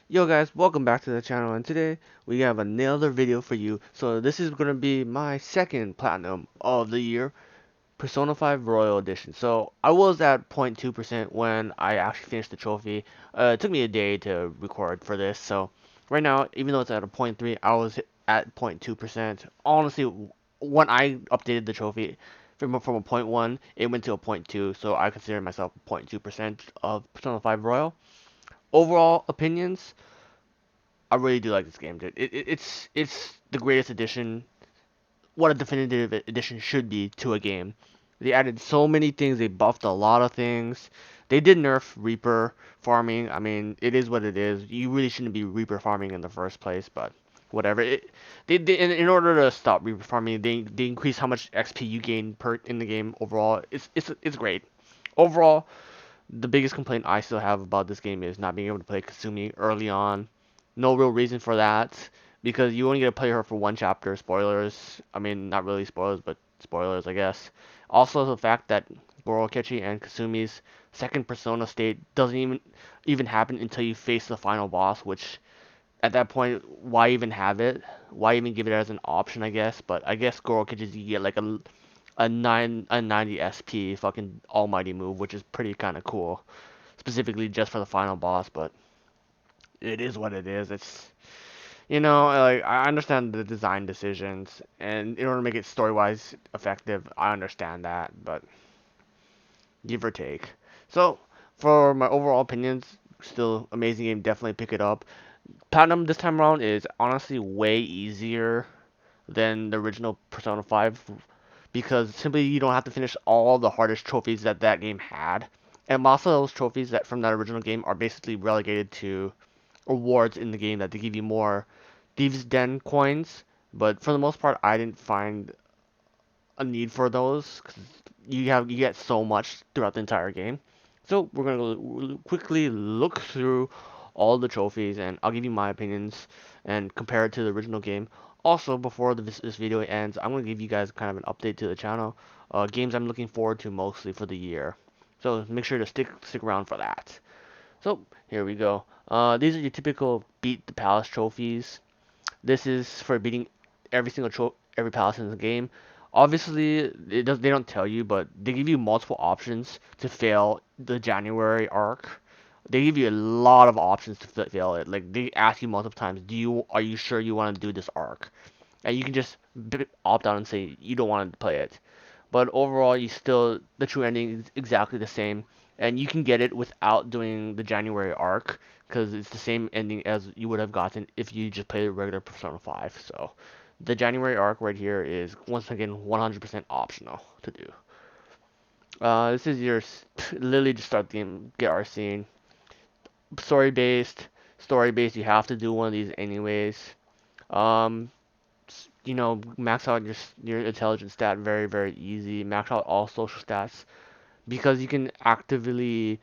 Yo guys, welcome back to the channel, and today we have another video for you. So this is going to be my second platinum of the year, Persona 5 Royal Edition. So I was at 0.2% when I actually finished the trophy. It took me a day to record for this, so right now, even though it's at a 0.3, I was at 0.2%. Honestly, when I updated the trophy from a point 1, it went to a point 2, so I consider myself 0.2% of Persona 5 Royal. Overall opinions, I really do like this game, dude. It's the greatest addition, what a definitive edition should be to a game. They added so many things. They buffed a lot of things. They did nerf Reaper farming. I mean, it is what it is. You really shouldn't be Reaper farming in the first place, but whatever. They in order to stop Reaper farming, they increase how much XP you gain per in the game overall. It's great. Overall, the biggest complaint I still have about this game is not being able to play Kasumi early on. No real reason for that, because you only get to play her for one chapter. Spoilers. I mean, not really spoilers, but spoilers, I guess. Also, the fact that Gorokechi and Kasumi's second persona state doesn't even happen until you face the final boss, which at that point, why even have it? Why even give it as an option, I guess? But I guess Gorokechi's you get like a 90 SP fucking almighty move, which is pretty kind of cool, specifically just for the final boss. But it is what it is. It's like I understand the design decisions, and in order to make it story wise effective, I understand that, but give or take. So for my overall opinions, still amazing game. Definitely pick it up. Platinum this time around is honestly way easier than the original Persona 5 because simply you don't have to finish all the hardest trophies that that game had. And most of those trophies that from that original game are basically relegated to rewards in the game that they give you more Thieves' Den coins. But for the most part, I didn't find a need for those because you get so much throughout the entire game. So we're gonna quickly look through all the trophies, and I'll give you my opinions and compare it to the original game. Also, before this video ends, I'm gonna give you guys kind of an update to the channel, games I'm looking forward to mostly for the year. So make sure to stick around for that. So here we go. These are your typical beat the palace trophies. This is for beating every palace in the game. Obviously, they don't tell you, but they give you multiple options to fail the January arc. They give you a lot of options to fail it. Like they ask you multiple times, are you sure you want to do this arc? And you can just opt out and say you don't want to play it. But overall, the true ending is exactly the same, and you can get it without doing the January arc because it's the same ending as you would have gotten if you just played a regular Persona 5. So the January arc right here is once again 100% optional to do. This is your literally just start the game, get our scene. Story based, story based. You have to do one of these anyways. Um, max out your intelligence stat very easy. Max out all social stats because you can actively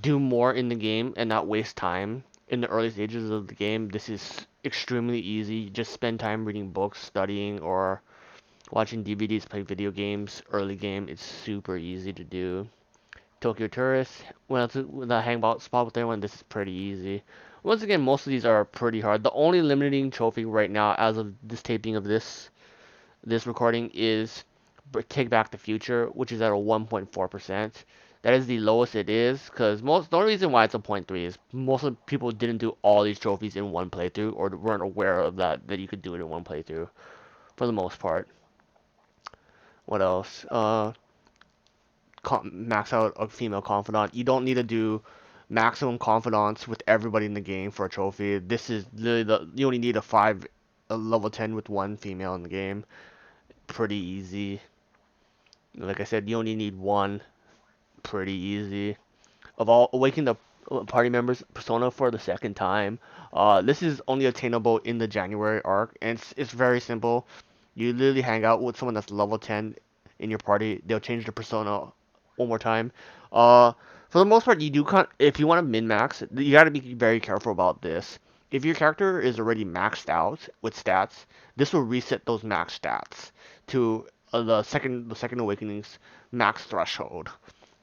do more in the game and not waste time in the early stages of the game. This is extremely easy. Just spend time reading books, studying, or watching DVDs, play video games. Early game, it's super easy to do. Tokyo Tourist, when I hang out spot with everyone, this is pretty easy. Once again, most of these are pretty hard. The only limiting trophy right now, as of this taping of this recording, is Take Back the Future, which is at a 1.4%. That is the lowest it is, because the only reason why it's a point 0.3 is most of the people didn't do all these trophies in one playthrough, or weren't aware of that you could do it in one playthrough, for the most part. What else? Max out a female confidant. You don't need to do maximum confidants with everybody in the game for a trophy. This is literally you only need a level 10 with one female in the game. Pretty easy. Like I said, you only need one. Pretty easy. Of all awaken the party members persona for the second time. This is only attainable in the January arc, and it's very simple. You literally hang out with someone that's level 10 in your party. They'll change the persona one more time. Uh, for the most part, if you want to min max, you got to be very careful about this. If your character is already maxed out with stats, this will reset those max stats to the second awakening's max threshold.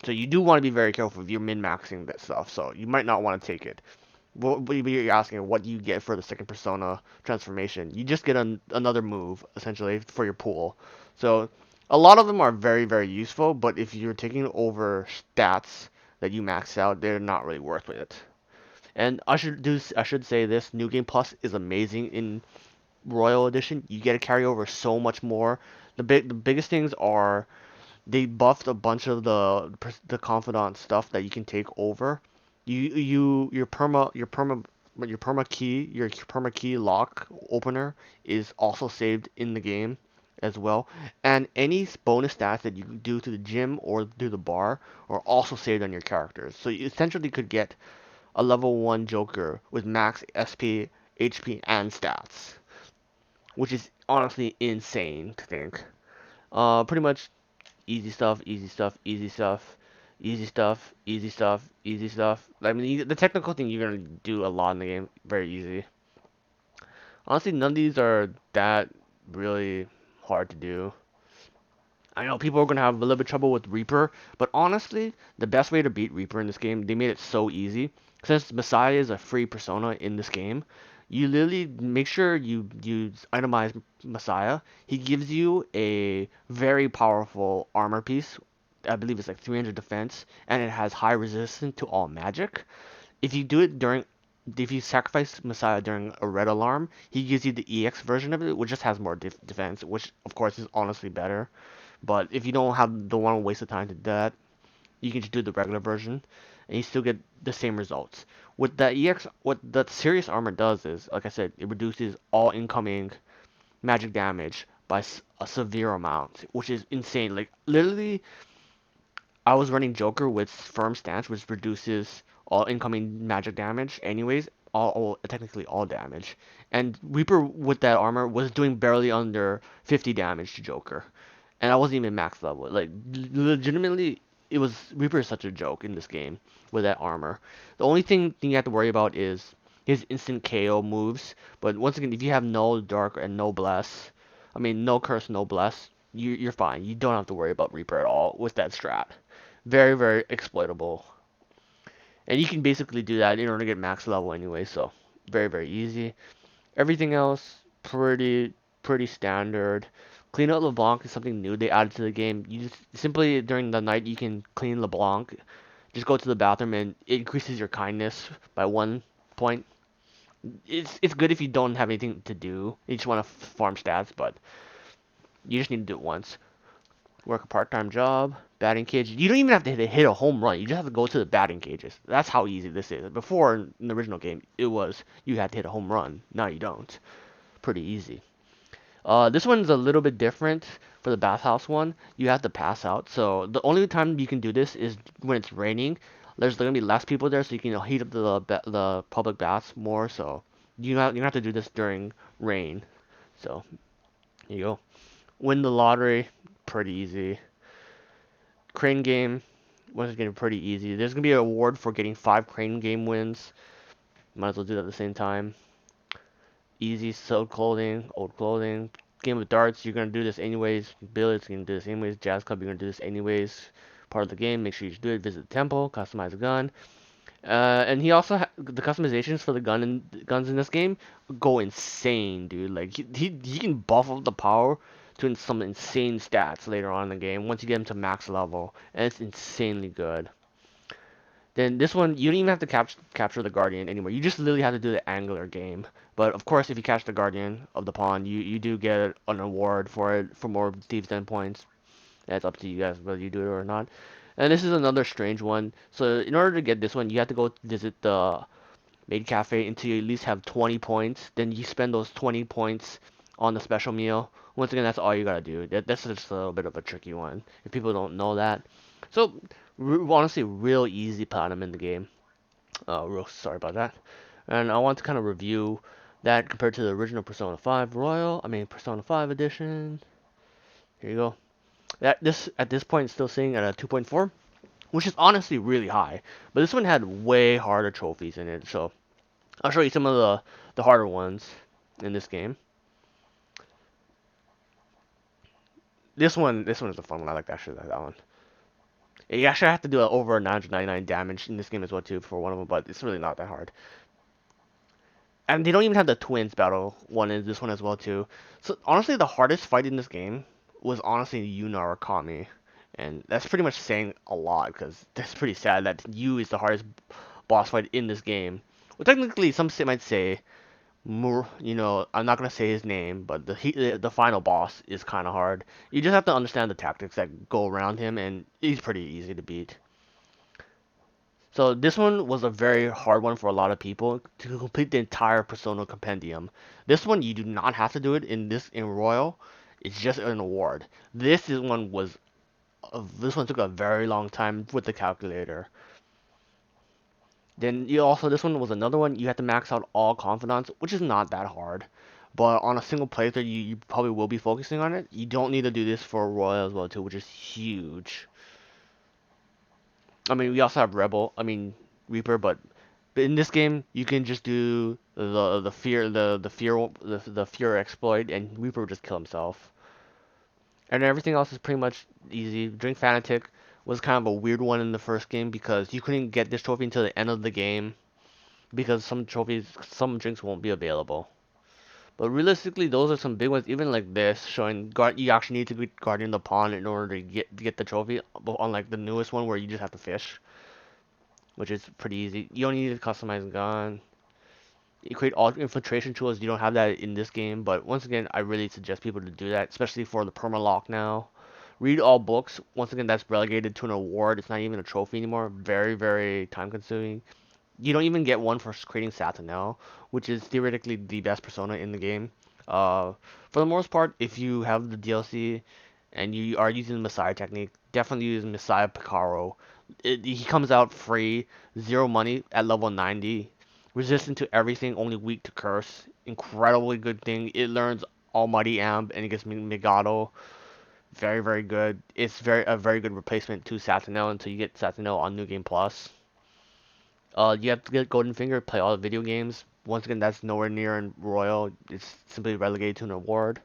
So you do want to be very careful if you're min-maxing that stuff. So you might not want to take it. You're asking what do you get for the second persona transformation. You just get another move essentially for your pool. So a lot of them are very very useful, but if you're taking over stats that you max out, they're not really worth it. And I should say this New Game Plus is amazing in Royal Edition. You get to carry over so much more. The biggest things are they buffed a bunch of the confidant stuff that you can take over. Your perma key lock opener is also saved in the game as well, and any bonus stats that you do to the gym or do the bar are also saved on your characters. So you essentially could get a level 1 Joker with max SP, HP, and stats, which is honestly insane to think. Pretty much easy stuff, easy stuff, easy stuff, easy stuff, easy stuff, easy stuff. I mean, the technical thing you're gonna do a lot in the game, very easy. Honestly, none of these are that really hard to do. I know people are gonna have a little bit of trouble with Reaper, but honestly, the best way to beat Reaper in this game, they made it so easy. Since Messiah is a free persona in this game, you literally make sure you use itemize Messiah. He gives you a very powerful armor piece. I believe it's like 300 defense, and it has high resistance to all magic. If you do it during if you sacrifice Messiah during a red alarm, he gives you the EX version of it, which just has more defense, which of course is honestly better. But if you don't want to waste the time to do that, you can just do the regular version, and you still get the same results. With the EX, what the serious armor does is, like I said, it reduces all incoming magic damage by a severe amount, which is insane. Like literally, I was running Joker with firm stance, which reduces all incoming magic damage, anyways, technically all damage. And Reaper with that armor was doing barely under 50 damage to Joker, and I wasn't even max level. Like legitimately, it was Reaper is such a joke in this game with that armor. The only thing you have to worry about is his instant KO moves. But once again, if you have no dark and no bless, I mean no curse, no bless, you're fine. You don't have to worry about Reaper at all with that strat. Very very exploitable, and you can basically do that in order to get max level anyway. So very very easy. Everything else pretty standard. Clean out LeBlanc is something new they added to the game. You just simply during the night you can clean LeBlanc. Just go to the bathroom and it increases your kindness by 1 point. It's good if you don't have anything to do. You just want to farm stats, but you just need to do it once. Work a part-time job, batting cage. You don't even have to hit a home run. You just have to go to the batting cages. That's how easy this is. Before in the original game, it was you had to hit a home run. Now you don't. Pretty easy. This one's a little bit different for the bathhouse one. You have to pass out. So the only time you can do this is when it's raining. There's gonna be less people there, so you can heat up the public baths more. So you have to do this during rain. So here you go. Win the lottery, pretty easy. Crane game was getting pretty easy. There's gonna be an award for getting 5 crane game wins. Might as well do that at the same time. Easy, sold clothing, old clothing. Game of darts, you're gonna do this anyways. Billiards, you're gonna do this anyways. Jazz club, you're gonna do this anyways. Part of the game, make sure you do it. Visit the temple, customize a gun. And he also the customizations for the guns in this game go insane, dude. Like he can buff up the power to some insane stats later on in the game once you get him to max level, and it's insanely good. Then this one, you don't even have to capture the Guardian anymore. You just literally have to do the Angler game. But of course, if you catch the Guardian of the Pawn, you do get an award for it for more Thieves' Den points. That's up to you guys whether you do it or not. And this is another strange one. So in order to get this one, you have to go visit the Maid Cafe until you at least have 20 points. Then you spend those 20 points on the special meal. Once again, that's all you gotta do. That's just a little bit of a tricky one if people don't know that. So honestly, real easy platinum in the game. Real sorry about that. And I want to kind of review that compared to the original Persona 5 Royal. I mean Persona 5 Edition. Here you go. That this at this point is still sitting at a 2.4, which is honestly really high. But this one had way harder trophies in it, so I'll show you some of the harder ones in this game. This one is a fun one. I like that one. You actually have to do over 999 damage in this game as well too for one of them, but it's really not that hard. And they don't even have the twins battle one in this one as well too. So honestly, the hardest fight in this game was honestly Yuna or Kami, and that's pretty much saying a lot because that's pretty sad that Yu is the hardest boss fight in this game. Well, technically, might say more. I'm not gonna say his name, but the final boss is kind of hard. You just have to understand the tactics that go around him, and he's pretty easy to beat. So this one was a very hard one for a lot of people to complete the entire Persona compendium. This one you do not have to do it in Royal. It's just an award. This one took a very long time with the calculator. Then this one was another one you have to max out all confidants, which is not that hard. But on a single playthrough, you probably will be focusing on it. You don't need to do this for Royal as well too, which is huge. I mean, we also have Reaper, but in this game, you can just do the fear exploit, and Reaper will just kill himself. And everything else is pretty much easy. Drink Fanatic was kind of a weird one in the first game because you couldn't get this trophy until the end of the game because some drinks won't be available. But realistically, those are some big ones. Even like this, showing you actually need to be guarding the pond in order to get the trophy. But unlike the newest one where you just have to fish, which is pretty easy. You don't need to customize gun. You create all infiltration tools. You don't have that in this game, but once again, I really suggest people to do that, especially for the permalock now. Read all books. Once again, that's relegated to an award. It's not even a trophy anymore. Very, very time consuming. You don't even get one for creating Satanel, which is theoretically the best persona in the game. Uh, for the most part, if you have the DLC and you are using the Messiah technique, definitely use Messiah Picaro. He comes out free, zero money at level 90, resistant to everything, only weak to curse. Incredibly good thing. It learns Almighty Amp and it gets Megado. Very, very good. It's a very good replacement to Satanel until you get Satanel on New Game Plus. You have to get Golden Finger, play all the video games. Once again, that's nowhere near in Royal. It's simply relegated to an award.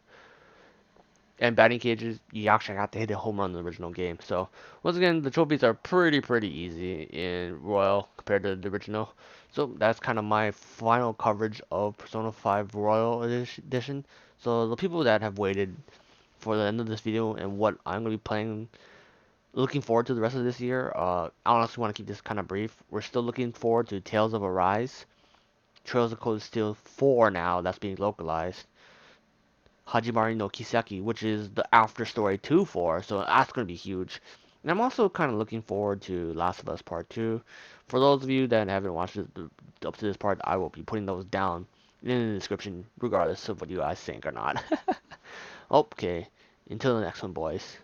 And batting cages, you actually have to hit a home run in the original game. So once again, the trophies are pretty easy in Royal compared to the original. So that's kind of my final coverage of Persona 5 Royal Edition. So the people that have waited for the end of this video and what I'm going to be playing, looking forward to the rest of this year, I honestly want to keep this kind of brief. We're still looking forward to Tales of Arise. Trails of Cold Steel 4 now, that's being localized. Hajimari no Kiseki, which is the after story 2 for, so that's going to be huge. And I'm also kind of looking forward to Last of Us Part 2. For those of you that haven't watched it up to this part, I will be putting those down in the description, regardless of what you guys think or not. Okay, until the next one, boys.